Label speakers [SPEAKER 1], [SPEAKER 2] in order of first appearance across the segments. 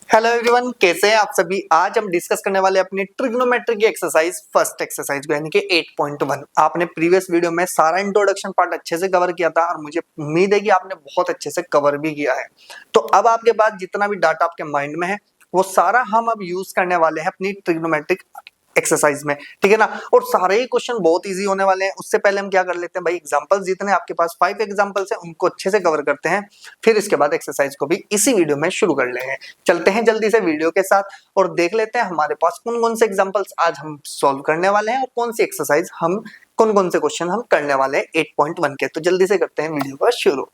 [SPEAKER 1] Hello everyone, कैसे हैं आप सभी। आज हम डिस्कस करने वाले अपनी ट्रिग्नोमेट्री की एक्सरसाइज फर्स्ट एक्सरसाइज को यानी कि 8.1। आपने प्रीवियस वीडियो में सारा इंट्रोडक्शन पार्ट अच्छे से कवर किया था और मुझे उम्मीद है कि आपने बहुत अच्छे से कवर भी किया है। तो अब आपके पास जितना भी डाटा आपके माइंड में है वो सारा हम अब यूज करने वाले हैं अपनी ट्रिग्नोमेट्रिक एक्सरसाइज में, ठीक है ना। और सारे ही क्वेश्चन बहुत इजी होने वाले हैं। उससे पहले हम क्या कर लेते हैं भाई, एग्जांपल्स जितने आपके पास 5 एग्जांपल्स हैं उनको अच्छे से कवर करते हैं, फिर इसके बाद एक्सरसाइज को भी इसी वीडियो में शुरू कर लेंगे। चलते हैं जल्दी से वीडियो के साथ और देख लेते हैं हमारे पास कौन कौन से एग्जांपल्स आज हम सॉल्व करने वाले हैं और कौन सी एक्सरसाइज हम कौन कौन से क्वेश्चन हम करने वाले हैं 8.1 के। तो जल्दी से करते हैं वीडियो को शुरू।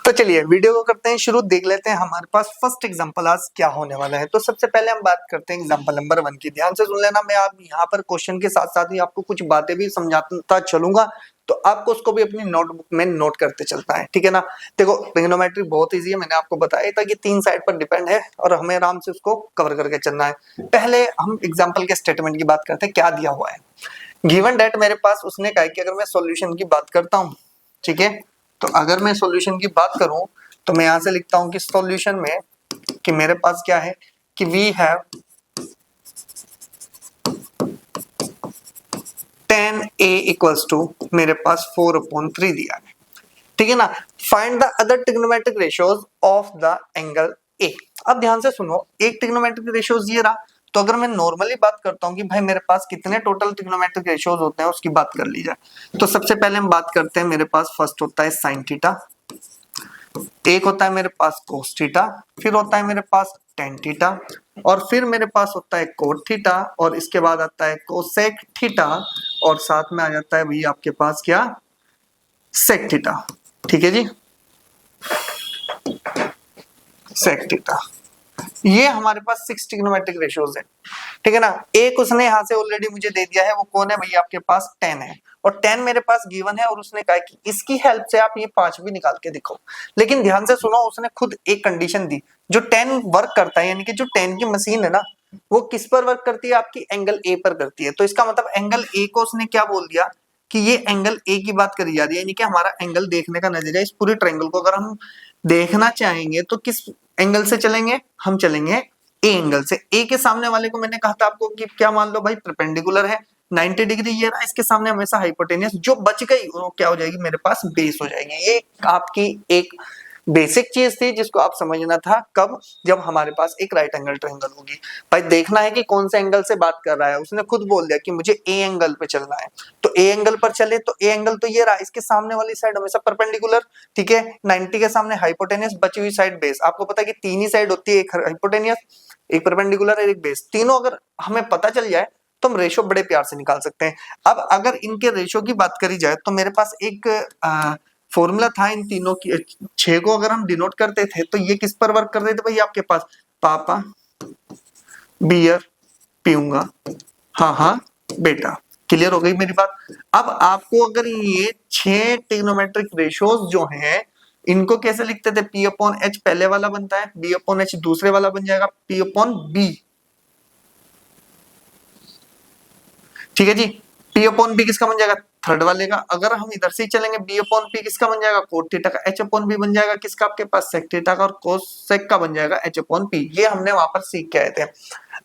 [SPEAKER 1] तो चलिए वीडियो को करते हैं शुरू। देख लेते हैं हमारे पास फर्स्ट एग्जांपल आज क्या होने वाला है। तो सबसे पहले हम बात करते हैं एग्जांपल नंबर 1 की। ध्यान से सुन लेना, मैं आप यहाँ पर क्वेश्चन के साथ साथ ही आपको कुछ बातें भी समझाता चलूंगा, तो आपको उसको भी अपनी नोटबुक में नोट करते चलता है, ठीक है ना। देखो ट्रिग्नोमेट्री बहुत ईजी है, मैंने आपको बताया था कि 3 साइड पर डिपेंड है और हमें आराम से उसको कवर करके चलना है। पहले हम एग्जाम्पल के स्टेटमेंट की बात करते हैं, क्या दिया हुआ है। गिवन डेट मेरे पास उसने कहा कि अगर मैं सॉल्यूशन की बात करता हूँ, ठीक है, तो अगर मैं सॉल्यूशन की बात करूं तो मैं यहां से लिखता हूं कि सॉल्यूशन में कि मेरे पास क्या है कि we have 10a equals to मेरे पास 4/3 दिया है, ठीक है ना। Find the other trigonometric ratios of the angle A. अब ध्यान से सुनो, एक ट्रिग्नोमेट्रिक रेशियोज ये रहा, तो अगर मैं नॉर्मली बात करता हूं कि भाई मेरे पास कितने टोटल ट्रिग्नोमेट्रिक रेशियोज होते हैं उसकी बात कर ली जाए, तो सबसे पहले हम बात करते हैं, मेरे पास फर्स्ट होता है साइन थीटा, एक होता है मेरे पास कोस थीटा, फिर होता है मेरे पास टेन थीटा, और फिर मेरे पास होता है कोट थीटा, और इसके बाद आता है कोसेक थीटा, और साथ में आ जाता है भाई आपके पास क्या, सेक थीटा, ठीक है जी, सेक थीटा। ये हमारे पास 6 ट्रिग्नोमेट्रिक रेशियोज है, ठीक है ना। एक उसने यहां से ऑलरेडी मुझे दे दिया है, वो कौन है भैया, आपके पास 10 है, और 10 मेरे पास गिवन है, और उसने कहा कि इसकी हेल्प से आप ये 5 भी निकाल के दिखाओ। लेकिन ध्यान से सुनो, उसने खुद एक कंडीशन दी, जो 10 वर्क करता है, यानी कि जो 10 की मशीन है ना, वो किस पर वर्क करती है, आपकी एंगल ए पर करती है। तो इसका मतलब एंगल ए को उसने क्या बोल दिया कि ये एंगल ए की बात करी जा रही है, यानी कि हमारा एंगल देखने का नजरिया, इस पूरे ट्रायंगल को अगर हम देखना चाहेंगे तो किस एंगल से चलेंगे, हम चलेंगे ए एंगल से। ए के सामने वाले को मैंने कहा था आपको कि क्या मान लो भाई, परपेंडिकुलर है 90 डिग्री, ये रहा, इसके सामने हमेशा हाइपोटेनियस, जो बच गई वो क्या हो जाएगी, मेरे पास बेस हो जाएगी। ये आपकी एक बेसिक चीज थी जिसको आप समझना था, कब, जब हमारे पास एक राइट एंगल ट्रायंगल होगी। भाई देखना है कि कौन से एंगल से बात कर रहा है, उसने खुद बोल दिया कि मुझे ए एंगल पे चलना है, तो ए एंगल पर चले, तो ए एंगल तो ये रहा, इसके सामने वाली साइड हमेशा परपेंडिकुलर, ठीक है, 90 के सामने हाइपोटेनियस, बची हुई साइड बेस। आपको पता है कि 3 ही साइड होती है, एक हाइपोटेनियस, एक परपेंडिकुलर और एक बेस। तीनों अगर हमें पता चल जाए तो हम रेशो बड़े प्यार से निकाल सकते हैं। अब अगर इनके रेशो की बात करी जाए तो मेरे पास एक फॉर्मूला था इन तीनों की, 6 को अगर हम डिनोट करते थे तो ये किस पर वर्क कर रहे थे भाई, आपके पास पापा बियर पीऊंगा, हाँ हाँ बेटा। क्लियर हो गई मेरी बात। अब आपको अगर ये 6 ट्रिग्नोमेट्रिक रेशियोज जो हैं इनको कैसे लिखते थे, P अपॉन H पहले वाला बनता है, B अपॉन H दूसरे वाला बन जाएगा, P अपॉन B, ठीक है जी। P अपॉन B किसका बन जाएगा, थर्ड वाले का। अगर हम इधर से ही चलेंगे, B अपॉन P किसका बन जाएगा, कोट थीटा का। H अपॉन B बन जाएगा किसका, आपके पास सेक थीटा का, और कोस सेक का बन जाएगा H अपॉन P। ये हमने वहां पर सीख के आए थे।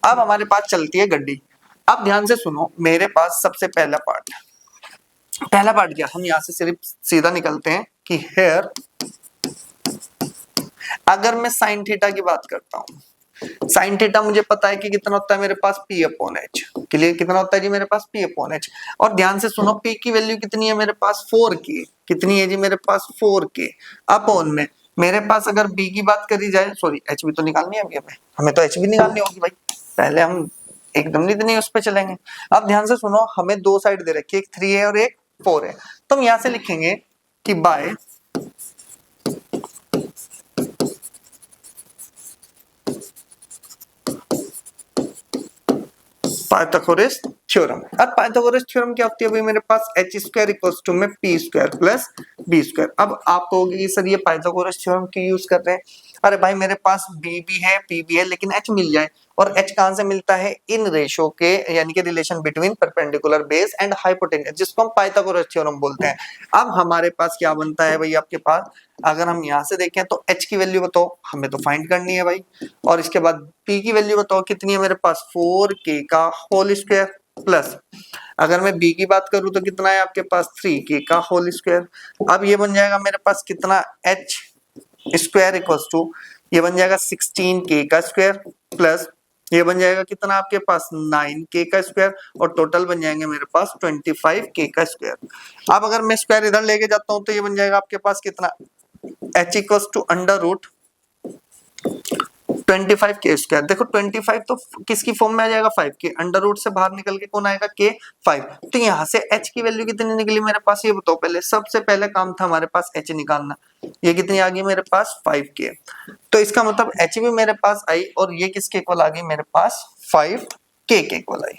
[SPEAKER 1] अब हमारे पास चलती है गड्डी। अब ध्यान से सुनो, मेरे पास सबसे पहला पार्ट क्या, हम यहाँ से सिर्फ सीधा निकलते हैं कि हेयर, अगर मैं साइन थीटा की बात करता हूं, साइन थीटा मुझे पता है कि कितना होता है मेरे पास P अपॉन H। क्लियर, कितना होता है जी मेरे पास P अपॉन H। और ध्यान से सुनो, P की वैल्यू कितनी है मेरे पास, 4K। कितनी है जी मेरे पास, 4K अपॉन में मेरे पास अगर B की बात करी जाए, सॉरी H भी तो निकालनी है अभी हमें तो H भी निकालनी होगी भाई, पहले हम एकदम नहीं उस पर चलेंगे। अब ध्यान से सुनो, हमें दो साइड दे रखी है, एक 3 है और एक 4 है, तो हम यहां से लिखेंगे कि बाय पाइथागोरस थ्योरम। और पाइथागोरस थ्योरम क्या होती है भाई, मेरे पास एच स्क्वायर इक्वल्स टू में P square plus B square. अब आप कहोगे कि सर ये पाइथागोरस थ्योरम क्यों यूज कर रहे हैं? अरे भाई मेरे पास बी भी है पी भी है लेकिन एच मिल जाए, और एच कहां से मिलता है? इन रेशो के, यानी कि relation between perpendicular base and hypotenuse, जिसको हम पाइथागोरस थ्योरम बोलते हैं। अब हमारे पास क्या बनता है भाई आपके पास, अगर हम यहां से देखें तो एच की वैल्यू बताओ, हमें तो फाइंड करनी है भाई, और इसके बाद पी की वैल्यू बताओ कितनी है मेरे पास, 4k का होल स्क्वायर प्लस, अगर मैं बी की बात करूं तो कितना है आपके पास, 3k का होल स्क्वायर। अब ये बन जाएगा मेरे पास कितना, एच स्क्वायर इक्वल्स टू, ये बन जाएगा 16k का स्क्वायर प्लस ये बन जाएगा कितना आपके पास, 9k का स्क्वायर, और टोटल बन जाएंगे मेरे पास 25k का स्क्वायर। अब अगर मैं स्क्वायर इधर लेके जाता हूं तो ये बन जाएगा आपके पास कितना, h equals to under root 25k square. देखो 25 तो किसकी फॉर्म में आ जाएगा, 5 के, अंडर रूट से बाहर निकल के कौन आएगा, k 5। तो यहाँ से h की वैल्यू कितनी निकली मेरे पास, ये बताओ पहले, सबसे पहले काम था हमारे पास h निकालना, ये कितनी आ गई मेरे पास, 5k। तो इसका मतलब h भी मेरे पास आई, और ये किसके इक्वल आ गई मेरे पास, 5k के इक्वल आई।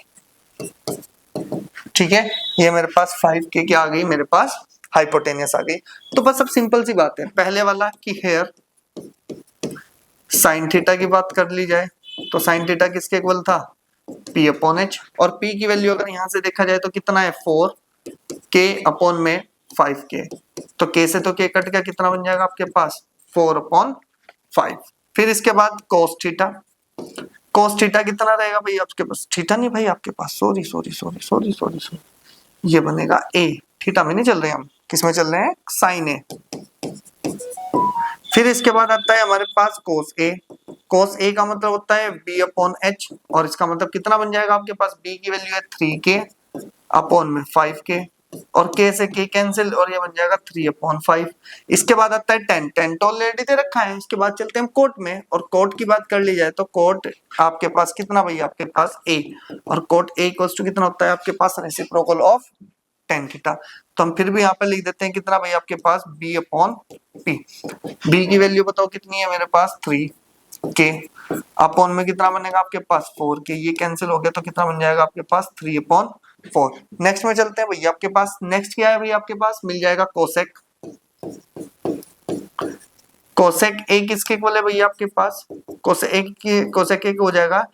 [SPEAKER 1] ठीक है, ये मेरे पास 5k की आ गई मेरे पास हाइपोटेनियस आ गई। तो बस अब सिंपल सी बात है, पहले वाला कि हेयर साइन थीटा की बात कर ली जाए तो साइन थीटा किसके इक्वल था, p अपॉन एच, और p की वैल्यू अगर यहां से देखा जाए तो कितना है, 4k अपॉन में 5k, तो k से तो k कट गया, कितना बन जाएगा आपके पास, 4 अपॉन 5। फिर इसके बाद cos थीटा, cos थीटा कितना रहेगा भाई आपके पास, थीटा नहीं भाई आपके पास, सॉरी, ये बनेगा a, थीटा में नहीं चल रहे हम, किस में चल रहे हैं, साइन ए। फिर इसके बाद आता है हमारे पास cos a, cos a का मतलब होता है b अपॉन एच, और इसका मतलब कितना बन जाएगा आपके पास, b की वैल्यू है 3k अपॉन में 5k, और k से k कैंसिल, और ये बन जाएगा 3 अपॉन 5। इसके बाद आता है tan तो ऑलरेडी दे रखा है। इसके बाद चलते हैं कोट में, और कोट की बात कर ली जाए तो कोट आपके पास कितना भाई, आपके पास a, और कोट a इक्वल्स टू कितना होता है आपके पास, रेसिप्रोकल ऑफ tan थीटा। तो हम फिर भी यहाँ पे लिख देते हैं कितना भाई आपके पास, b अपॉन p। b की वैल्यू बताओ कितनी है मेरे पास, 3k अपॉन में कितना बनेगा आपके पास, 4k, ये कैंसिल हो गया तो कितना बन जाएगा आपके पास, 3 अपॉन 4। नेक्स्ट में चलते हैं भैया, आपके पास नेक्स्ट क्या है भाई, आपके पास मिल जाएगा कोसेक। कोसेक a किसके इक्वल है भैया आपके पास, कोसेक a हो जाएगा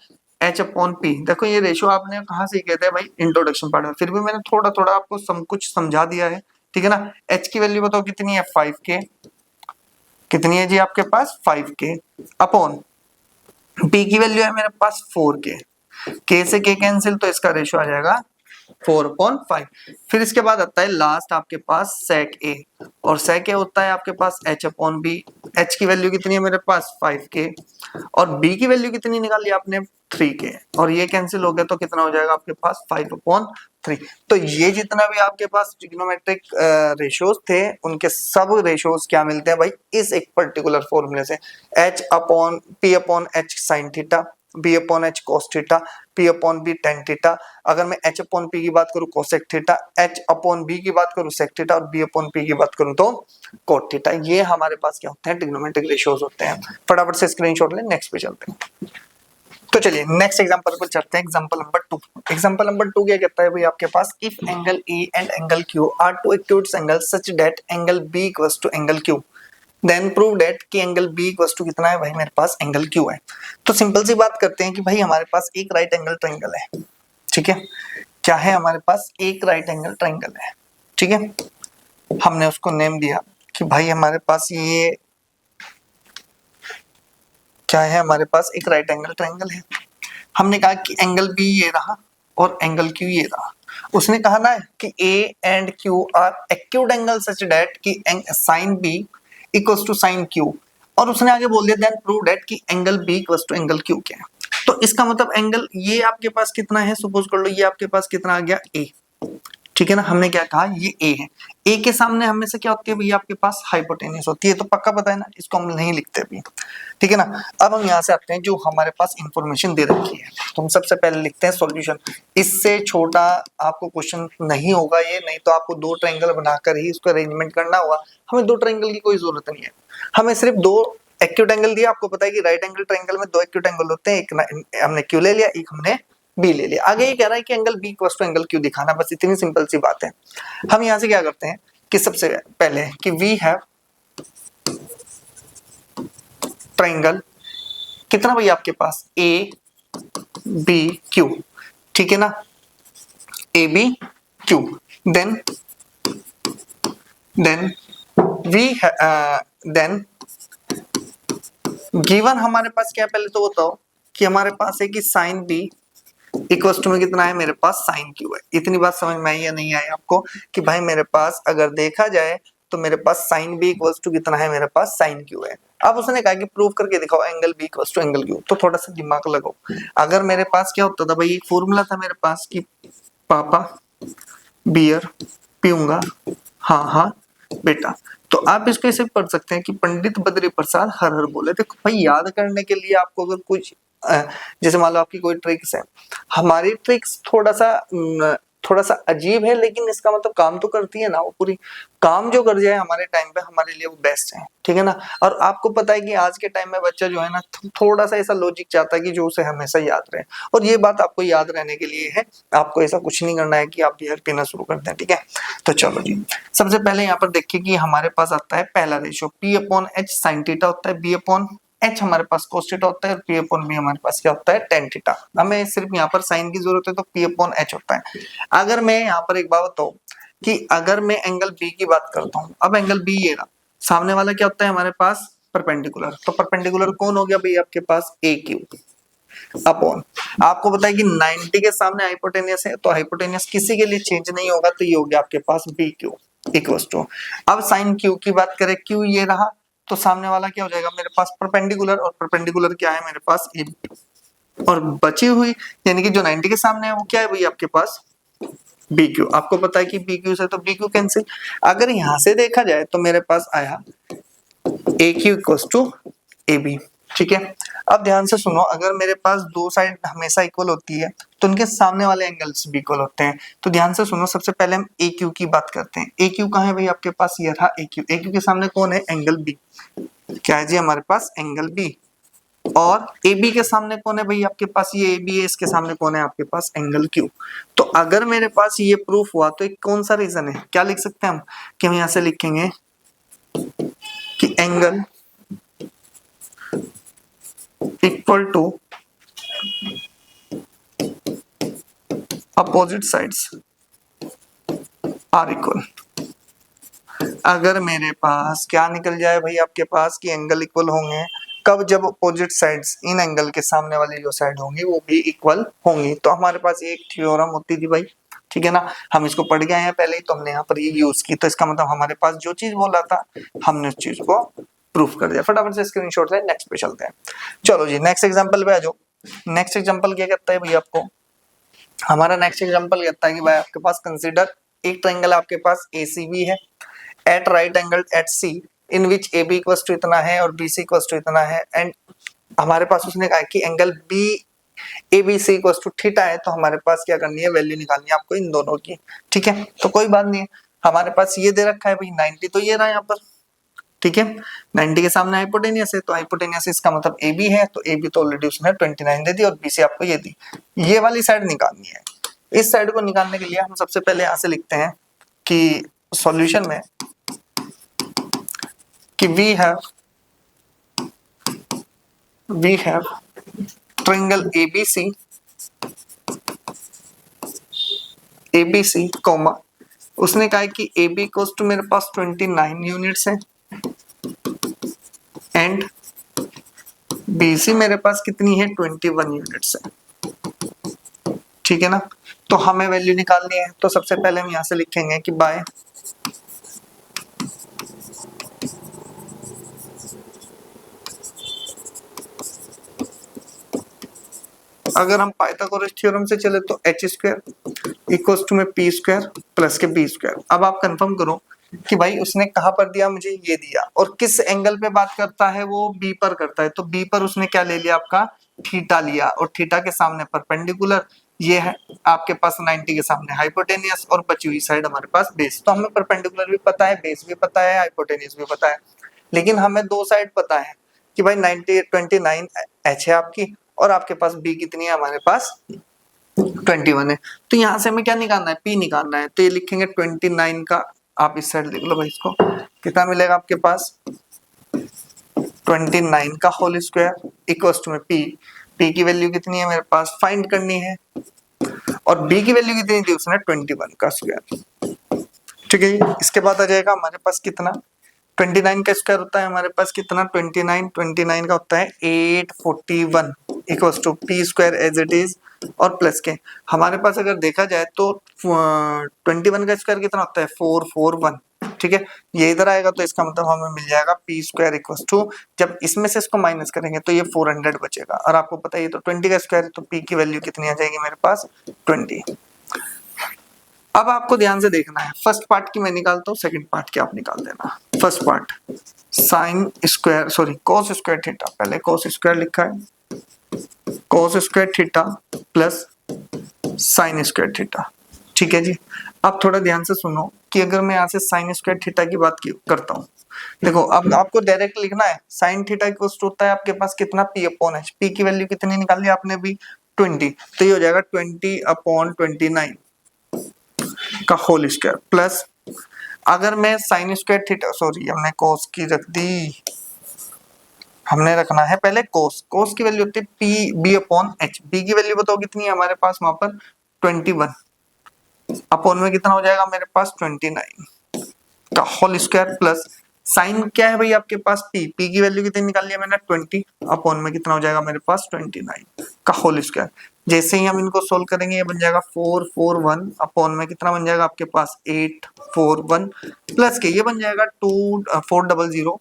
[SPEAKER 1] h अपॉन p। देखो ये रेशियो आपने कहाँ से कहते हैं भाई, इंट्रोडक्शन पार्ट में, फिर भी मैंने थोड़ा थोड़ा आपको सब कुछ समझा दिया है, ठीक है ना। h की वैल्यू बताओ कितनी है, 5k, कितनी है जी आपके पास, 5k अपॉन p की वैल्यू है मेरे पास 4k, k से k कैंसिल, तो इसका रेशियो आ जाएगा 4/5। फिर इसके बाद आता है लास्ट आपके पास sec a, और sec a होता है आपके पास h अपॉन b। h की वैल्यू कितनी है मेरे पास, 5k, और b की वैल्यू कितनी निकाली आपने, 3k, और ये कैंसिल हो गया तो कितना हो जाएगा आपके पास, 5/3। तो ये जितना भी आपके पास ट्रिग्नोमेट्रिक रेशियोज थे, उनके सब रेशियोज क्या मिलते हैं भाई, इस एक पर्टिकुलर फॉर्मूले से, p upon h sine theta, b upon h cos theta, p upon b tan theta. अगर मैं h अपॉन p की बात करूं cosec theta, h upon b की बात करूं sec थीटा, और b अपॉन p की बात करूं तो cot थीटा। ये हमारे पास क्या होते हैं, ट्रिग्नोमेट्रिक रेशियोज होते हैं। फटाफट से स्क्रीनशॉट लें, नेक्स्ट पे चलते हैं। तो चलिए नेक्स्ट एग्जांपल पर चलते हैं, एग्जांपल नंबर 2। एग्जांपल नंबर 2 क्या कहता है भाई आपके पास, if angle A and angle q are two acute angle such that angle b equals to angle q, then prove that कि एंगल b इक्वल्स टू कितना है भाई, मेरे पास एंगल q है। तो सिंपल सी बात करते हैं कि भाई हमारे पास एक राइट एंगल ट्रायंगल है, ठीक है, क्या है हमारे पास, एक राइट एंगल ट्रायंगल है, ठीक है। हमने उसको नेम दिया कि भाई हमारे पास ये क्या है, हमारे पास एक राइट एंगल ट्रायंगल है। हमने कहा कि एंगल बी ये रहा और एंगल क्यू ये रहा। उसने कहा ना कि A and Q are acute angle such that कि sine B equals to sine Q, और उसने आगे बोल दिया देन प्रूव दैट कि angle B equals to angle Q क्या है। तो इसका मतलब एंगल ये आपके पास कितना है, सपोज कर लो ये आपके पास कितना आ गया, ए, ठीक है ना। हमने क्या कहा, ये ए है, ए के सामने हमें से क्या होती है भैया आपके पास, हाइपोटेन्यूज होती है, तो पक्का पता है ना, इसको हम नहीं लिखते अभी, ठीक है ना। अब हम यहाँ से आते हैं जो हमारे पास इंफॉर्मेशन दे रखी है, तो हम सबसे पहले लिखते हैं सॉल्यूशन। इससे छोटा आपको क्वेश्चन नहीं होगा ये, नहीं तो आपको दो ट्रायंगल बनाकर ही इसको अरेंजमेंट करना होगा। हमें दो ट्रायंगल की कोई जरूरत नहीं है, हमें सिर्फ दो एक्यूट एंगल दिया। आपको पता है कि राइट एंगल ट्रायंगल में दो एक्यूट एंगल होते हैं, एक हमने क्यू ले लिया, एक हमने बी ले लिया। आगे ये कह रहा है कि angle B equal to angle Q दिखाना, बस इतनी सिंपल सी बात है। हम यहाँ से क्या करते हैं कि सबसे पहले कि वी हैव ट्रायंगल कितना भाई आपके पास ए बी क्यू, ठीक है ना, A B Q, then we then given हमारे पास क्या है, पहले तो बताओ कि हमारे पास है कि साइन बी इक्वल टू में कितना है मेरे पास साइन क्यू है। इतनी बात समझ में आई या नहीं आई आपको कि भाई मेरे पास अगर देखा जाए तो मेरे पास साइन बी इक्वल टू कितना है, मेरे पास साइन क्यू है। अब उसने कहा कि प्रूव करके दिखाओ angle B equal to angle Q, तो थोड़ा सा दिमाग लगाओ। अगर मेरे पास क्या होता था भाई, एक फॉर्मूला था मेरे पास कि पापा बियर पीऊंगा, हाँ हाँ बेटा। तो आप इसको ऐसे पढ़ सकते हैं कि पंडित बद्री प्रसाद हर हर बोले। देखो भाई याद करने के लिए आपको अगर कुछ जैसे मान लो आपकी कोई ट्रिक्स है, हमारी ट्रिक्स थोड़ा सा अजीब है, लेकिन इसका मतलब काम तो करती है ना, वो पूरी काम जो कर जाए हमारे टाइम पे हमारे लिए वो बेस्ट है, ठीक है ना। और आपको पता है कि आज के टाइम में बच्चा जो है ना थोड़ा सा ऐसा लॉजिक चाहता है कि जो उसे हमेशा याद रहे, और ये बात आपको याद रहने के लिए है। आपको ऐसा कुछ नहीं करना है कि आप बियर पीना शुरू कर दें, ठीक है। तो चलो जी, सबसे पहले यहाँ पर देखिए कि हमारे पास आता है पहला ratio P upon h sine theta होता है, बी अपॉन एच हमारे पास कोस थीटा होता है, और पी अपॉन बी हमारे पास क्या होता है टेन थीटा। हमें सिर्फ यहाँ पर साइन की जरूरत है तो पी अपॉन एच होता है। अगर मैं यहाँ पर एक बात बताऊं कि अगर मैं एंगल बी की बात करता हूँ, अब एंगल बी ये रहा, सामने वाला क्या होता है हमारे पास परपेंडिकुलर, तो परपेंडिकुलर कौन हो गया भाई आपके पास ए क्यू अपॉन, आपको पता है कि 90 के सामने हाइपोटेनियस है, तो हाइपोटेनियस किसी के लिए चेंज नहीं होगा, तो ये हो गया आपके पास बी क्यू इक्वल टू। अब साइन क्यू की बात करें, क्यू ये रहा, तो सामने वाला क्या हो जाएगा मेरे पास परपेंडिकुलर, और परपेंडिकुलर क्या है मेरे पास ए, और बची हुई यानी कि जो 90 के सामने है वो क्या है भाई आपके पास बी क्यू। आपको पता है कि बी क्यू से तो बी क्यू कैंसिल। अगर यहां से देखा जाए तो मेरे पास आया A Q equal to A B, ठीक है। अब ध्यान से सुनो, अगर मेरे पास दो साइड हमेशा इक्वल होती है तो उनके सामने वाले एंगल्स भी इक्वल होते हैं। तो ध्यान से सुनो, सबसे पहले हम ए क्यू की बात करते हैं। ए क्यू कहाँ है भाई आपके पास, ये रहा ए क्यू। ए क्यू के सामने कौन है, एंगल बी, क्या है जी हमारे पास एंगल बी। और ए बी के सामने कौन है भाई आपके पास, ये ए बी है, इसके सामने कौन है आपके पास एंगल क्यू। तो अगर मेरे पास ये प्रूफ हुआ तो एक कौन सा रीजन है, क्या लिख सकते हैं हम कि हम यहां से लिखेंगे कि angle equal to opposite sides are equal. अगर मेरे पास क्या निकल जाए भाई आपके पास कि एंगल इक्वल होंगे कब, जब अपोजिट साइड्स इन एंगल के सामने वाली जो साइड होंगी वो भी इक्वल होंगी। तो हमारे पास एक थ्योरम होती थी भाई, ठीक है ना, हम इसको पढ़ गए हैं पहले ही, तो हमने यहाँ पर ये यूज की। तो इसका मतलब हमारे पास जो चीज बोला था हमने उस चीज को प्रूफ कर दिया। फटाफट से स्क्रीनशॉट ले, नेक्स्ट पे चलते हैं। चलो जी नेक्स्ट एग्जांपल पे आ जाओ। नेक्स्ट एग्जांपल क्या कहता है भाई आपको, हमारा नेक्स्ट एग्जांपल कहता है कि भाई आपके पास कंसीडर एक ट्रायंगल आपके पास एसीबी है at right angle at C in which A B equals to इतना है और बी सी इक्वल्स टू इतना है, एंड हमारे पास उसने कहा कि angle B A B C equals to theta है। तो हमारे पास क्या करनी है, वैल्यू निकालनी है आपको इन दोनों की, ठीक है। तो कोई बात नहीं है, हमारे पास ये दे रखा है भाई 90, तो ये रहा यहाँ पर, ठीक है। 90 के सामने हाइपोटेनियस है, तो हाइपोटेनियस इसका मतलब ए बी है, तो ए बी तो ऑलरेडी उसने 29 दे दी, और बी सी आपको ये दी। ये वाली साइड निकालनी है। इस साइड को निकालने के लिए हम सबसे पहले यहां से लिखते हैं कि सॉल्यूशन में कि we have triangle ABC comma, उसने कहा कि ए बी इक्वल्स टू मेरे पास 29 यूनिट्स है एंड BC मेरे पास कितनी है 21 यूनिट्स है, ठीक है ना। तो हमें वैल्यू निकालनी है, तो सबसे पहले हम यहां से लिखेंगे कि बाय अगर हम पाइथागोरस थ्योरम से चले तो एच स्क्वायर इक्वल्स टू में पी स्क्वायर प्लस के बी स्क्वायर। अब आप कंफर्म करो कि भाई उसने कहां पर दिया, मुझे ये दिया, और किस एंगल पे बात करता है, वो बी पर करता है। तो बी पर उसने क्या ले लिया आपका थीटा लिया, और थीटा के सामने परपेंडिकुलर ये है आपके पास 90 के सामने हाइपोटेनियस, और बची हुई साइड हमारे पास बेस। तो हमें परपेंडिकुलर भी पता है, बेस भी पता है, हाइपोटेनियस भी पता है, लेकिन हमें दो साइड पता है कि भाई 29 एच है आपकी, और आपके पास बी कितनी है हमारे पास 21 है, तो यहाँ से हमें क्या निकालना है, P निकालना है, तो ये लिखेंगे 29 का, आप इस साइड लिख लो भाई इसको, कितना मिलेगा आपके पास 29 का होल स्क्वायर इक्वल्स टू में P की वैल्यू कितनी है मेरे पास, फाइंड करनी है, और B की वैल्यू कितनी दी उसने 21 का स्क्वायर। ठीक है, इसके बाद आ जाएगा हमारे पास कितना, 29 का स्क्वायर होता है हमारे पास कितना, 29 का होता है 841 equals to P square as it is, और प्लस के हमारे पास अगर देखा जाए तो 21 का स्क्वायर कितना होता है 441। ठीक है, ये इधर आएगा तो इसका मतलब हमें मिल जाएगा P स्क्वायर इक्वल्स टू, जब इसमें से इसको माइनस करेंगे तो ये 400 बचेगा, और आपको पता है ये तो 20 का स्क्वायर है, तो P की वैल्यू कितनी आ जाएगी मेरे पास 20। अब आपको ध्यान से देखना है, फर्स्ट पार्ट की मैं निकालता हूँ, सेकंड पार्ट की आप निकाल देना। First part sine square sorry cos square theta, पहले कॉस स्क्वायर लिखा है, cos square theta plus sine square theta. ठीक है जी, अब थोड़ा ध्यान से सुनो कि अगर मैं यहाँ से साइन स्क्वायर थीटा की बात करता हूँ, देखो अब आपको डायरेक्ट लिखना है, साइन थीटा इक्वल्स टू होता है आपके पास कितना P अपॉन H, P की वैल्यू कितनी निकाल ली आपने भी 20, तो ये हो जाएगा 20 अपॉन 29 का होल स्क्वायर, प्लस अगर मैं साइन स्क्वायर थीटा सॉरी हमने कॉस की रख दी, हमने रखना है पहले कॉस की वैल्यू होती है P B upon H, B की वैल्यू बताओ कितनी है हमारे पास वहां पर 21 अपॉन में कितना हो जाएगा मेरे पास 29 का होल स्क्वायर, प्लस साइन क्या है भाई आपके पास पी की वैल्यू कितनी निकाल लिया मैंने 20 अपॉन में कितना हो जाएगा मेरे पास 29 का होल स्क्वायर। जैसे ही हम इनको सोल्व करेंगे ये बन जाएगा 441 अपॉन में कितना बन जाएगा आपके पास 841 प्लस के ये बन जाएगा 400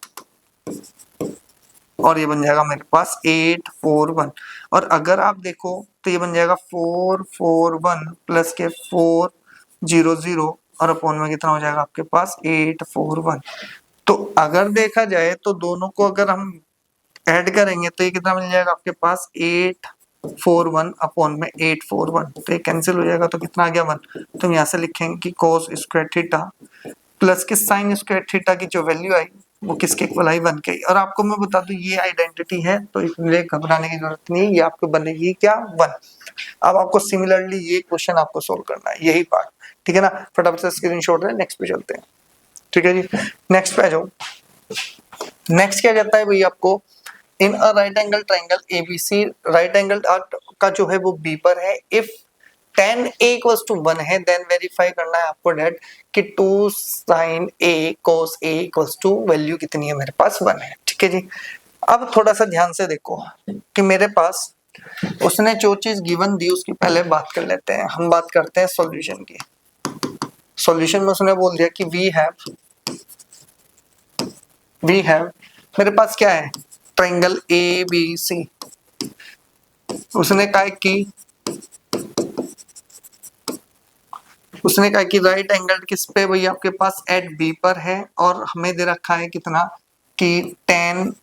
[SPEAKER 1] और ये बन जाएगा मेरे पास 841, और अगर आप देखो तो ये बन जाएगा 441 प्लस के 400 और अपॉन में कितना हो जाएगा आपके पास 841। तो अगर देखा जाए तो दोनों को अगर हम ऐड करेंगे तो ये कितना मिल जाएगा आपके पास 841 अपॉन में 841, तो ये कैंसिल हो जाएगा, तो कितना आ गया 1, तो हम यहाँ से लिखेंगे कि cos स्क्वायर थीटा प्लस के साइन स्क्वायर थीटा की जो वैल्यू आई वो किसके इक्वल आई 1 के। और आपको मैं बता दूं ये आइडेंटिटी है तो इसलिए घबराने की जरूरत नहीं है, ये आपको बनेगी क्या 1। अब आपको सिमिलरली ये क्वेश्चन आपको सोल्व करना है, यही पार्ट, ठीक है ना, फटाफट से स्क्रीनशॉट लें, नेक्स्ट पे चलते हैं। ठीक है जी, नेक्स्ट पे आ जाओ। नेक्स्ट क्या कहता है भाई आपको, in a right angle triangle ABC, right angle का जो है वो बी पर है, if tan a equals to 1 है देन वेरीफाई करना है आपको डेट कि 2 sin a cos a equals to value कितनी है मेरे पास 1 है। ठीक है जी, अब थोड़ा सा ध्यान से देखो कि मेरे पास उसने जो चीज गिवन दी उसकी पहले बात कर लेते हैं, हम बात करते हैं सॉल्यूशन की। सॉल्यूशन में उसने बोल दिया कि वी हैव मेरे पास क्या है ट्रायंगल ए बी सी, उसने कहा कि राइट एंगल किस पे भाई आपके पास एट बी पर है, और हमें दे रखा है कितना कि tan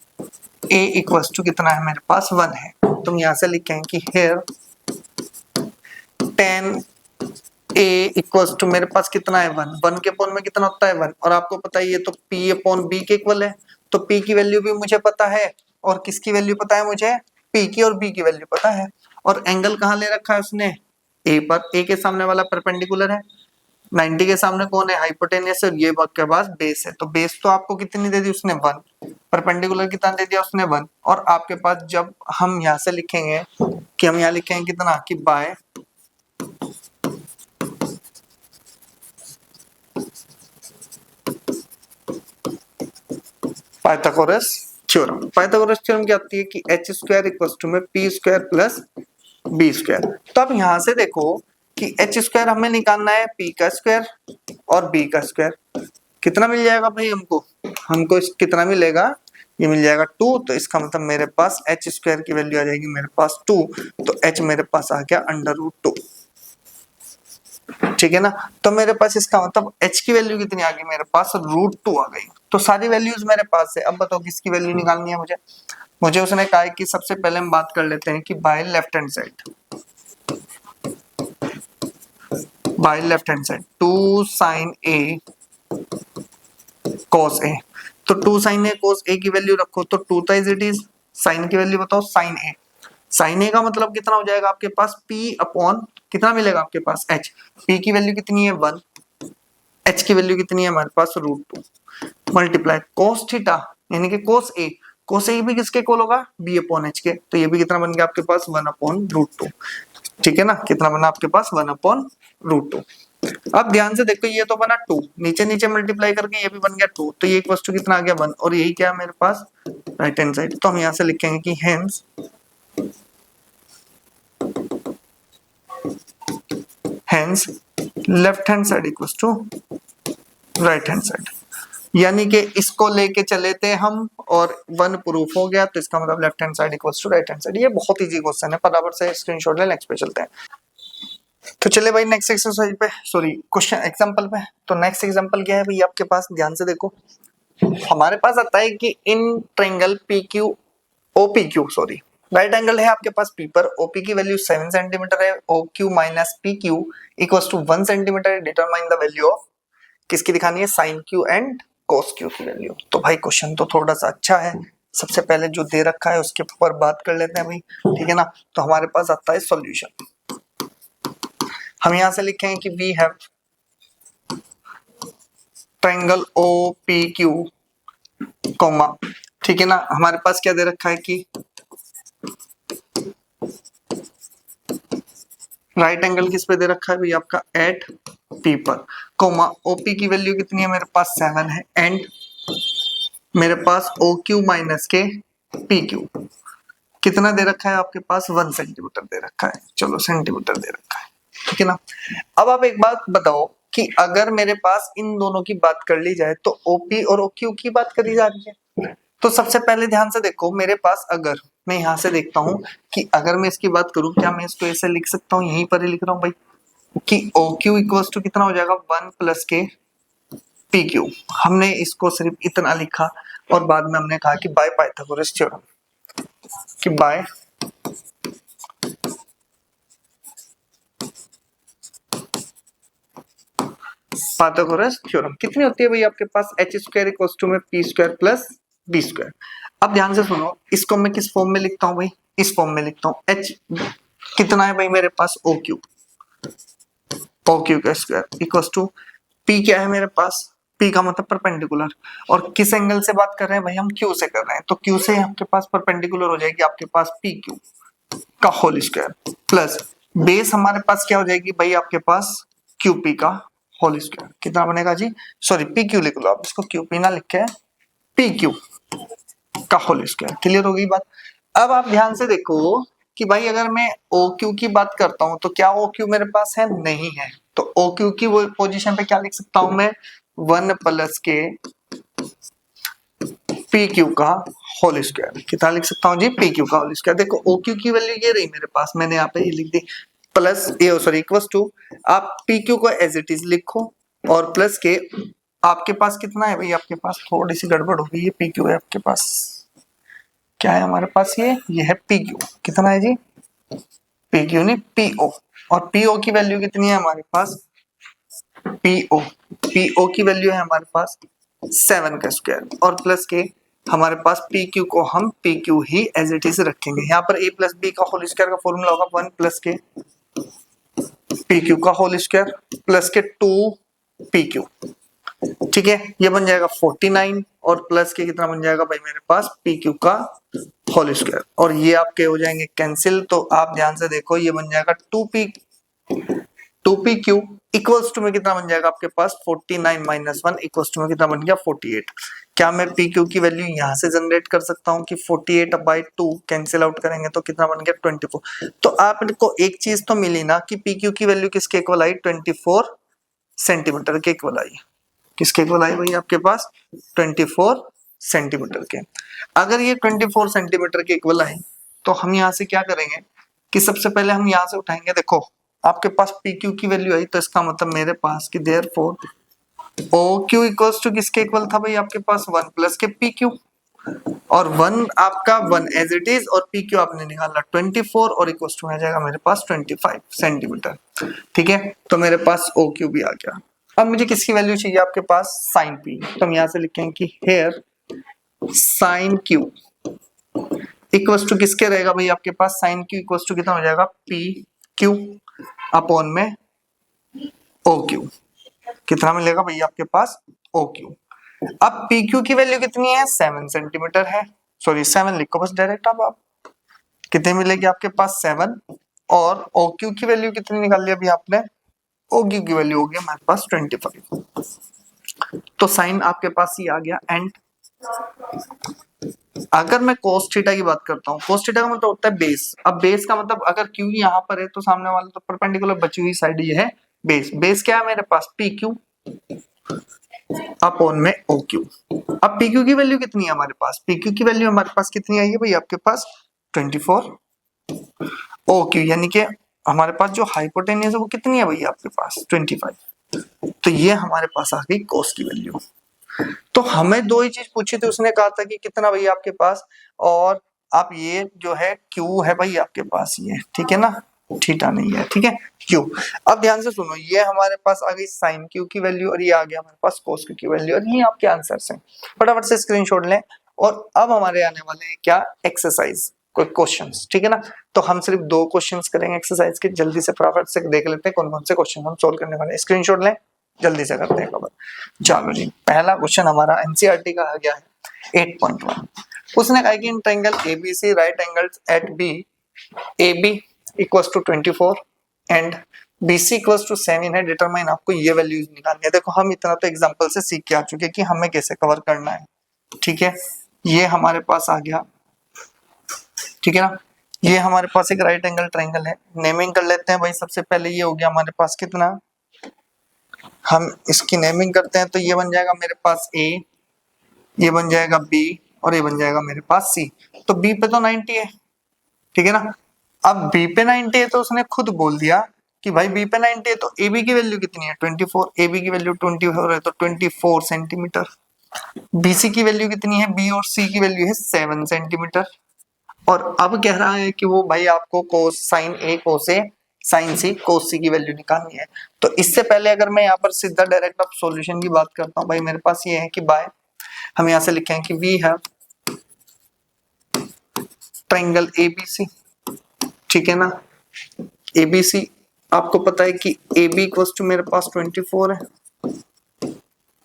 [SPEAKER 1] a इक्वल्स टू कितना है मेरे पास 1 है, तो हम यहाँ से लिखें कि here tan a equals to मेरे पास कितना है 1 के अपॉन में कितना होता है 1, और आपको पता है ये तो p अपॉन b के इक्वल है, तो p की वैल्यू भी मुझे पता है और किसकी वैल्यू पता है मुझे p की, और b की वैल्यू पता है, और एंगल कहाँ ले रखा है उसने a पर, a के सामने वाला परपेंडिकुलर है, 90 के सामने कौन है हाइपोटेनियस है, और ये के पास बेस है, तो बेस तो आपको कितनी दे दी उसने 1, परपेंडिकुलर कितना दे दिया उसने 1, और आपके पास जब हम यहाँ से लिखेंगे कि हम यहाँ लिखेंगे कितना कि by Pythagoras theorem. Pythagoras theorem क्या आती है कि h स्क्वायर इक्वल्स टू में p square plus b square. तो अब यहाँ से देखो कि h स्क्वायर हमें निकालना है p का स्क्वायर और b का स्क्वायर, कितना मिल जाएगा भाई हमको कितना मिलेगा, ये मिल जाएगा 2, तो इसका मतलब मेरे पास h स्क्वायर की वैल्यू आ जाएगी मेरे पास 2, तो h मेरे पास आ गया √2। ठीक है ना, तो मेरे पास इसका मतलब h की वैल्यू कितनी आ गई मेरे पास √2 आ गई, तो सारी वैल्यूज मेरे पास है। अब बताओ किसकी वैल्यू निकालनी है मुझे उसने कहा है कि सबसे पहले हम बात कर लेते हैं कि by left hand side 2 sin a cos a, तो 2 sin a cos a की वैल्यू रखो तो 2 था इज इट इज, साइन की वैल्यू बताओ sin a का मतलब कितना हो जाएगा आपके पास p अपॉन कितना मिलेगा आपके पास h, p की वैल्यू कितनी है 1, h की वैल्यू कितनी है हमारे पास √2 मल्टीप्लाई cos थीटा यानी कि cos a भी किसके इक्वल होगा b अपॉन h के, तो ये भी कितना बन गया आपके पास 1 अपॉन √2। ठीक है ना, कितना बना आपके पास 1 अपॉन √2। अब ध्यान से देखो ये तो बना 2, नीचे नीचे मल्टीप्लाई करके ये भी बन गया 2, तो ये एक वस्तु कितना आ गया 1, और यही क्या है मेरे पास राइट हैंड साइड। तो हम यहाँ से लिखेंगे कि hence left hand side equals to right hand side, यानी कि इसको लेके चले थे हम और 1 प्रूफ हो गया, तो इसका मतलब left hand side equals to right hand side. ये बहुत इजी क्वेश्चन है, फटाफट से स्क्रीनशॉट ले, नेक्स्ट पे चलते हैं। तो चले भाई नेक्स्ट एक्सरसाइज पे, सॉरी क्वेश्चन एग्जांपल पे। तो नेक्स्ट एग्जांपल क्या है भाई आपके पास, ध्यान से देखो। हमारे पास आता है कि in triangle PQ OPQ, sorry right angle है आपके पास P पर, OP की वैल्यू 7 सेंटीमीटर है, OQ minus PQ equals to 1 centimetre है। डिटरमाइन द वैल्यू ऑफ, किसकी दिखानी है, sine Q and cos Q की वैल्यू। तो भाई क्वेश्चन तो थोड़ा सा अच्छा है, सबसे पहले जो दे रखा है उसके ऊपर बात कर लेते हैं भाई, ठीक है ना। तो हमारे पास आता है सॉल्यूशन, हम यहां से लिखेंगे कि we have triangle OPQ comma, ठीक है ना। हमारे पास क्या दे रखा है कि राइट एंगल किस पे दे रखा है भाई आपका एट P पर, कॉमा OP की वैल्यू कितनी है मेरे पास 7 है, एंड मेरे पास OQ माइनस के PQ कितना दे रखा है आपके पास 1 सेंटीमीटर दे रखा है, चलो सेंटीमीटर दे रखा है, ठीक है ना। अब आप एक बात बताओ कि अगर मेरे पास इन दोनों की बात कर ली जाए तो OP और OQ की बात करी जा रही है। तो सबसे पहले ध्यान से देखो, मेरे पास अगर मैं यहां से देखता हूं कि अगर मैं इसकी बात करूं, क्या मैं इसको ऐसे लिख सकता हूं, यहीं पर ही लिख रहा हूं भाई कि OQ इक्वल्स टू कितना हो जाएगा 1 प्लस के PQ। हमने इसको सिर्फ इतना लिखा और बाद में हमने कहा कि बाय पाइथागोरस थ्योरम, कि बाय पाइथागोरस थ्योरम कितनी होती है भाई आपके पास h स्क्वायर इक्वल्स टू में p square plus b square. अब ध्यान से सुनो, इसको मैं किस फॉर्म में लिखता हूं भाई, इस फॉर्म में लिखता हूं, h कितना है भाई मेरे पास OQ का स्क्वायर इक्वल्स टू p क्या है मेरे पास, p का मतलब परपेंडिकुलर, और किस एंगल से बात कर रहे हैं भाई हम q से कर रहे हैं, तो q से आपके पास परपेंडिकुलर हो जाएगी आपके पास PQ का होल स्क्वायर प्लस बेस हमारे पास क्या हो जाएगी भाई आपके पास QP का होल स्क्वायर। कितना बनेगा जी, सॉरी PQ लिख लो आप, इसको QP ना लिख के PQ का होल स्क्वायर। क्लियर हो गई बात। अब आप ध्यान से देखो कि भाई अगर मैं OQ की बात करता हूं तो क्या OQ मेरे पास है, नहीं है, तो OQ की वो पोजीशन पे क्या लिख सकता हूं मैं 1 प्लस के PQ का होल स्क्वायर। कितना लिख सकता हूं जी, PQ का होल स्क्वायर। देखो OQ की वैल्यू ये रही मेरे पास, मैंने यहाँ पे ये लिख दी, प्लस ये सॉरी इक्वल्स टू, आप PQ को एज इट इज लिखो और प्लस के आपके पास कितना है भाई, आपके पास थोड़ी सी गड़बड़ हो गई है, PQ है आपके पास, क्या है हमारे पास ये है PQ, कितना है जी PQ नहीं PO, और PO की वैल्यू कितनी है हमारे पास, PO की वैल्यू है हमारे पास 7 का स्क्वायर, और प्लस के हमारे पास PQ को हम PQ ही एज इट इज रखेंगे। यहाँ पर A प्लस B का होल स्क्वायर का फॉर्मूला होगा 1 प्लस के PQ का होल स्क्वायर प्लस के 2 PQ, ठीक है, ये बन जाएगा 49, और प्लस के कितना बन जाएगा भाई मेरे पास PQ का होल स्क्वायर, और ये आपके हो जाएंगे कैंसिल। तो आप ध्यान से देखो ये बन जाएगा 2PQ इक्वल्स टू में कितना बन जाएगा आपके पास 49 माइनस 1 इक्वल्स टू में कितना बन गया 48। क्या मैं PQ की वैल्यू यहां से जनरेट कर सकता हूं कि 48/2 कैंसिल आउट करेंगे तो कितना बन गया 24। तो आपको एक चीज तो मिली ना कि PQ की वैल्यू किसके इक्वल आई, 24 सेंटीमीटर के इक्वल आई। किसके इक्वल आई भाई आपके पास 24 सेंटीमीटर के। अगर ये 24 सेंटीमीटर के इक्वल आए तो हम यहाँ से क्या करेंगे कि सबसे पहले हम यहाँ से उठाएंगे, देखो आपके पास PQ की वैल्यू आई तो इसका मतलब मेरे पास कि देयरफॉर OQ इक्वल्स टू किसके इक्वल था भाई आपके पास 1 प्लस के PQ, और 1 आपका 1 एज इट इज, और PQ आपने निकाला 24 और इक्वल्स टू आ जाएगा मेरे पास 25 सेंटीमीटर, ठीक है। तो मेरे पास OQ भी आ गया। अब मुझे किसकी वैल्यू चाहिए आपके पास, साइन P, तो हम यहाँ से लिखेंगे कि here sine Q equals to किसके रहेगा भाई आपके पास, साइन Q इक्वल्स टू कितना हो जाएगा PQ अपॉन में ओ क्यू, कितना मिलेगा भैया आपके पास ओ क्यू। अब पी क्यू की वैल्यू कितनी है 7 सेंटीमीटर है, सॉरी 7 लिखो बस डायरेक्ट। अब आप कितने मिलेगी आपके पास 7, और ओ क्यू की वैल्यू कितनी निकाल ली अभी आपने, ओ क्यू की वैल्यू होगी हमारे पास 25। तो साइन आपके पास ही आ गया। एंड अगर मैं cos थीटा की बात करता हूँ, cos थीटा का मतलब होता है बेस। अब बेस का मतलब अगर क्यू यहाँ पर है तो सामने वाला तो परपेंडिकुलर बची हुई साइड ये है बेस। बेस क्या है मेरे पास पी क्यू अपॉन में ओ क्यू। अब पी क्यू की वैल्यू कितनी है हमारे पास, पी क्यू की वैल्यू हमारे पास कितनी आई है भाई आपके पास 24। ओ क्यू यानी कि हमारे पास जो हाइपोटेन्यूज है वो कितनी है भैया आपके पास 25। तो ये हमारे पास आ गई cos की वैल्यू। तो हमें दो ही चीज पूछी थी, उसने कहा था कि कितना भैया आपके पास, और आप ये जो है क्यू है भाई आपके पास ये, ठीक है ना, थीटा नहीं है, ठीक है क्यू। अब ध्यान से सुनो, ये हमारे पास आ गई साइन क्यू की वैल्यू और ये आ गया हमारे पास cos क्यू की वैल्यू, और ये आपके आंसर्स हैं। फटाफट से स्क्रीनशॉट लें। और अब हमारे आने वाले हैं क्या, एक्सरसाइज, कोई क्वेश्चंस, ठीक है ना। तो हम सिर्फ 2 क्वेश्चंस करेंगे एक्सरसाइज के, जल्दी से फटाफट से देख लेते हैं कौन कौन से क्वेश्चन हम सोल्व करने वाले हैं। स्क्रीनशॉट लें, जल्दी से करते हैं कवर। चलो जी, पहला क्वेश्चन हमारा एनसीईआरटी का आ गया है 8.1। उसने कहा कि in triangle ABC right angles at B AB equals to 24 and BC equals to 7 है, डिटरमाइन, आपको ये वैल्यूज निकालनी है। देखो हम इतना तो एग्जांपल से सीख के आ चुके हैं कि हमें कैसे कवर करना है, ठीक है। ये हमारे पास आ गया, ठीक है ना। ये हमारे पास एक राइट एंगल ट्रायंगल है, नेमिंग कर लेते हैं भाई। सबसे पहले ये हो गया हमारे पास कितना, हम इसकी नेमिंग करते हैं तो ये बन जाएगा मेरे पास A, ये बन जाएगा B, और ये बन जाएगा मेरे पास C। तो B पे तो 90 है, ठीक है ना। अब B पे 90 है तो उसने खुद बोल दिया कि भाई B पे 90 है तो AB की वैल्यू कितनी है 24, AB की वैल्यू 24 है तो 24 सेंटीमीटर। BC की वैल्यू कितनी है, B और C की वैल्यू है 7 सेंटीमीटर। और अब कह रहा है कि वो भाई आपको cos sine A cos A sine C cos C की वैल्यू निकालनी है। तो इससे पहले अगर मैं यहाँ पर सीधा डायरेक्ट अब सॉल्यूशन की बात करता हूँ भाई, मेरे पास ये है कि बाय, हम यहाँ से लिखे हैं कि वी हैव ट्रायंगल ABC, ठीक है ना। ABC आपको पता है कि AB इक्वल्स टू मेरे पास 24 है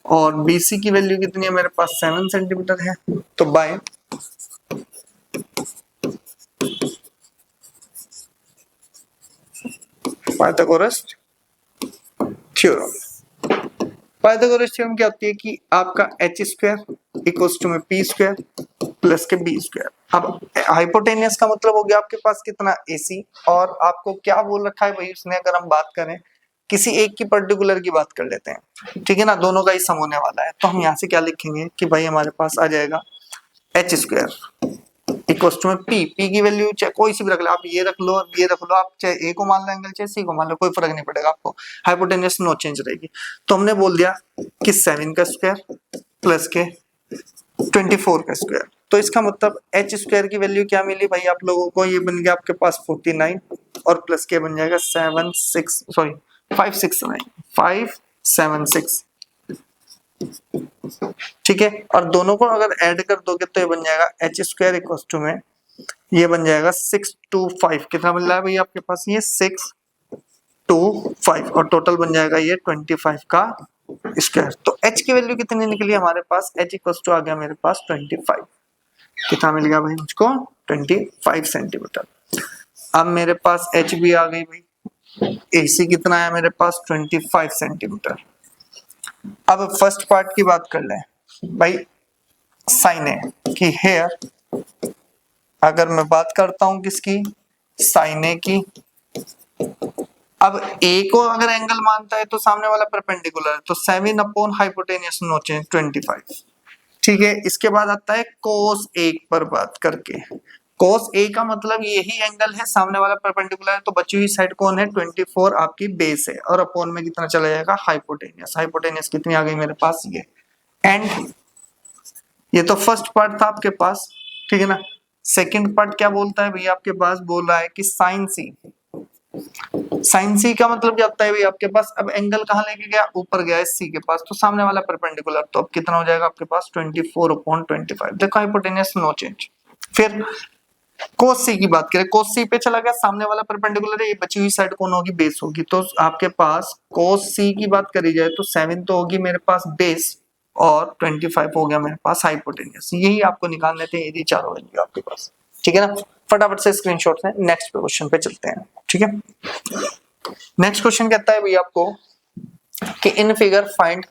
[SPEAKER 1] और BC की वैल्यू कितनी है मेरे पास 7 सेंटीमीटर है। तो bye Pythagoras theorem. Pythagoras theorem क्या होती है कि आपका h स्क्वायर इक्वल्स टू में p स्क्वायर प्लस के b स्क्वायर। अब हाइपोटेनियस का मतलब हो गया आपके पास कितना AC, और आपको क्या बोल रखा है भाई उसने, अगर हम बात करें किसी एक की पर्टिकुलर की बात कर लेते हैं, ठीक है ना, दोनों का ही सम होने वाला है। तो हम यहाँ से क्या लिखेंगे कि भाई हमारे पास आ जाएगा h स्क्वायर इक्वल्स टू में p की वैल्यू चाहे कोई सी भी रख लो, आप ये रख लो, ये रख लो, आप चाहे a को मान लो एंगल, चाहे c को मान लो, कोई फर्क नहीं पड़ेगा आपको, हाइपोटेनियस नो चेंज रहेगी। तो हमने बोल दिया कि 7 का स्क्वायर प्लस के 24 का स्क्वायर। तो इसका मतलब h स्क्वायर की वैल्यू क्या मिली भाई आप लोगों को, ये बन गया आपके पास 49 और प्लस के बन जाएगा 576, ठीक है। और दोनों को अगर ऐड कर दोगे तो ये बन जाएगा h स्क्वायर इक्वल्स टू में ये बन जाएगा 625। कितना मिल रहा है भाई आपके पास, ये 625 और टोटल बन जाएगा ये 25 का स्क्वायर। तो h की वैल्यू कितनी निकली हमारे पास, h इक्वल्स टू आ गया मेरे पास 25। कितना मिल गया भाई मुझको 25 सेंटीमीटर। अब मेरे पास h भी आ गई भाई, AC कितना है मेरे पास 25 सेंटीमीटर। अब फर्स्ट पार्ट की बात कर ले भाई, साइन है कि हेयर, अगर मैं बात करता हूं किसकी, साइन ए की। अब A को अगर एंगल मानता है तो सामने वाला परपेंडिकुलर है, तो 7 अपॉन हाइपोटेनियस नो चेंज 25, ठीक है। इसके बाद आता है कोस A पर बात करके, कोस A का मतलब यही एंगल है, सामने वाला परपेंडिकुलर है तो बची हुई साइड कौन है 24 आपकी बेस है, और अपॉन में कितना चला जाएगा हाइपोटेनियस। हाइपोटेनियस कितनी आ गई मेरे पास ये। एंड ये तो फर्स्ट पार्ट था आपके पास, ठीक है ना। सेकंड पार्ट क्या बोलता है भैया आपके पास, बोल रहा है कि साइन सी, साइन सी का मतलब क्या होता है भाई आपके पास, अब एंगल कहां लेके गया, ऊपर गया है सी के पास, तो सामने वाला परपेंडिकुलर, तो अब कितना हो जाएगा आपके पास 24 अपॉन 25। देखो हाइपोटेनियस नो चेंज। फिर कोस सी की बात करें, कोस सी पे चला गया, सामने वाला परपेंडिकुलर है, ये बची हुई साइड कौन होगी, बेस होगी। तो आपके पास कोस सी की बात करी जाए तो 7 तो होगी मेरे पास बेस और 25 हो गया मेरे पास हाइपोटेन्यूस। यही आपको निकालने थे, यदि चारों वैल्यू आपके पास। ठीक है ना, फटाफट से स्क्रीनशॉट लें, नेक्स्ट क्वेश्चन पे चलते हैं। ठीक है, नेक्स्ट क्वेश्चन कहता है भैया आपको कि in figure find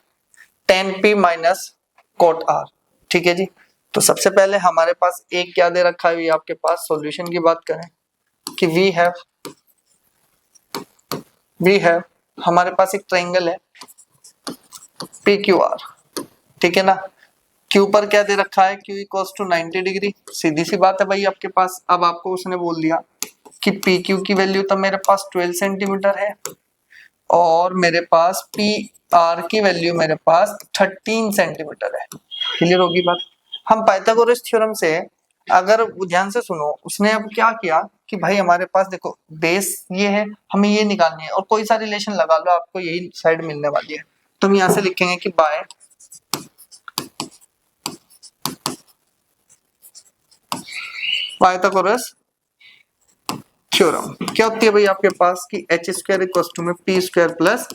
[SPEAKER 1] tan p minus cot r। ठीक है जी, तो सबसे पहले हमारे पास एक क्या दे रखा है, आपके पास सॉल्यूशन की बात करें कि वी हैव हमारे पास एक ट्रायंगल है PQR। ठीक है ना, Q पर क्या दे रखा है, Q इक्वल्स टू 90 डिग्री। सीधी सी बात है भाई आपके पास, अब आपको उसने बोल दिया कि PQ की वैल्यू तो मेरे पास 12 सेंटीमीटर है और मेरे पास PR की वैल्यू मेरे पास 13 सेंटीमीटर है। क्लियर होगी बात। हम पाइथागोरस थ्योरम से, अगर ध्यान से सुनो, उसने अब क्या किया कि भाई हमारे पास देखो बेस ये है, हमें ये निकालनी है और कोई सा रिलेशन लगा लो, आपको यही साइड मिलने वाली है। तो हम यहाँ से लिखेंगे कि बाय पाइथागोरस थ्योरम क्या होती है भाई आपके पास कि एच स्क्वायर इक्वल टू में P square plus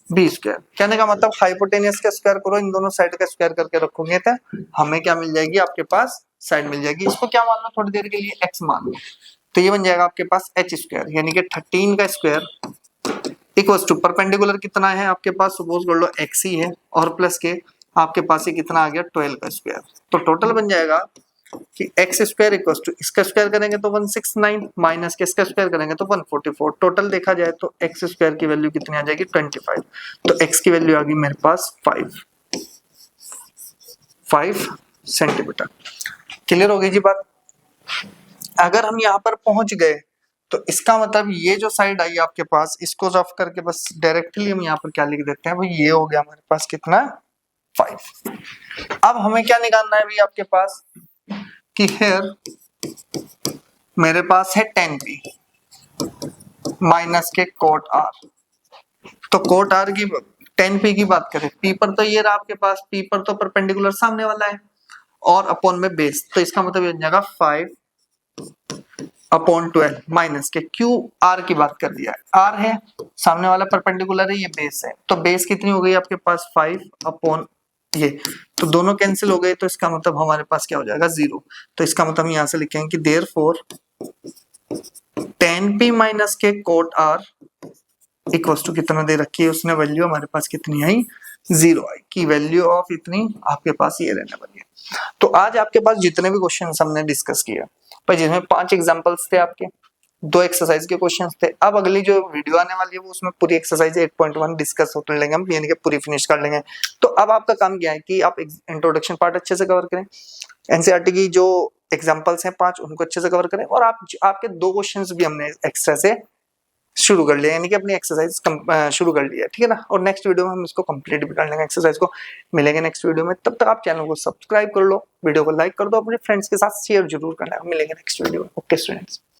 [SPEAKER 1] B square. कहने का मतलब हाइपोटेनियस का स्क्वायर करो, इन दोनों साइड का स्क्वायर करके रखोगे तो हमें क्या मिल जाएगी, आपके पास साइड मिल जाएगी। इसको क्या मान लो थोड़ी देर के लिए एक्स मान लो, तो ये बन जाएगा आपके पास एच स्क्वायर यानी कि 13 का स्क्वायर इक्वल टू परपेंडिकुलर कितना है आपके पास, सपोज कर लो एक्स ही है और प्लस के आपके पास ये कितना आ गया 12 का स्क्वायर। तो टोटल बन जाएगा कि एक्स स्क्वायर इक्वल टू इसका स्क्वायर करेंगे तो 169 माइनस के इसका स्क्वायर करेंगे तो 144। टोटल देखा जाए तो एक्स स्क्वायर की वैल्यू कितनी आ जाएगी 25। तो एक्स की वैल्यू आ गई मेरे पास 5 सेंटीमीटर। क्लियर हो गई जी बात। अगर हम यहाँ पर पहुंच गए तो इसका मतलब ये जो साइड आई आपके पास, इसको रफ करके बस डायरेक्टली हम यहाँ पर क्या लिख देते हैं भाई, ये हो गया हमारे पास कितना 5। अब हमें क्या निकालना है भाई आपके पास कि हेयर मेरे पास है 10p माइनस के कोट r। तो कोट r की 10p की बात करें, p पर तो ये रहा आपके पास, p पर तो परपेंडिकुलर सामने वाला है और अपॉन में बेस, तो इसका मतलब ये बन जाएगा 5/12 माइनस के क्यू r की बात कर दिया है, r है सामने वाला परपेंडिकुलर है, ये बेस है। तो बेस कितनी हो गई आपके पास 5 ये, तो दोनों कैंसिल हो गए, तो इसका मतलब हमारे पास क्या हो जाएगा 0। तो इसका मतलब हम यहाँ से लिखेंगे कि देयरफॉर 10p माइनस के कोट r इक्वल्स टू कितना दे रखी है उसने वैल्यू, हमारे पास कितनी आई 0 आई, की वैल्यू ऑफ इतनी आपके पास ये रहने वाली है। तो आज आपके पास जितने भी क्वेश्चन हमने डिस्कस किए भाई, जिसमें 5 एग्जांपल्स थे आपके, 2 एक्सरसाइज के क्वेश्चंस थे। अब अगली जो वीडियो आने वाली है वो उसमें पूरी एक्सरसाइज 8.1 डिस्कस होते लेंगे हम, यानी कि पूरी फिनिश कर लेंगे। तो अब आपका काम क्या है कि आप इंट्रोडक्शन पार्ट अच्छे से कवर करें, एनसीईआरटी की जो एग्जांपल्स हैं 5 उनको अच्छे से कवर करें, और आप आपके 2 क्वेश्चंस भी हमने एक्स्ट्रा से शुरू कर लिया, यानी कि अपनी एक्सरसाइज शुरू कर लिया। ठीक है ना, और नेक्स्ट वीडियो में हम इसको कंप्लीट भी कर लेंगे एक्सरसाइज को। मिलेंगे नेक्स्ट वीडियो में, तब तक आप चैनल को सब्सक्राइब कर लो, वीडियो को लाइक कर दो, अपने फ्रेंड्स के साथ शेयर जरूर करना। मिलेंगे नेक्स्ट वीडियो में। Okay students.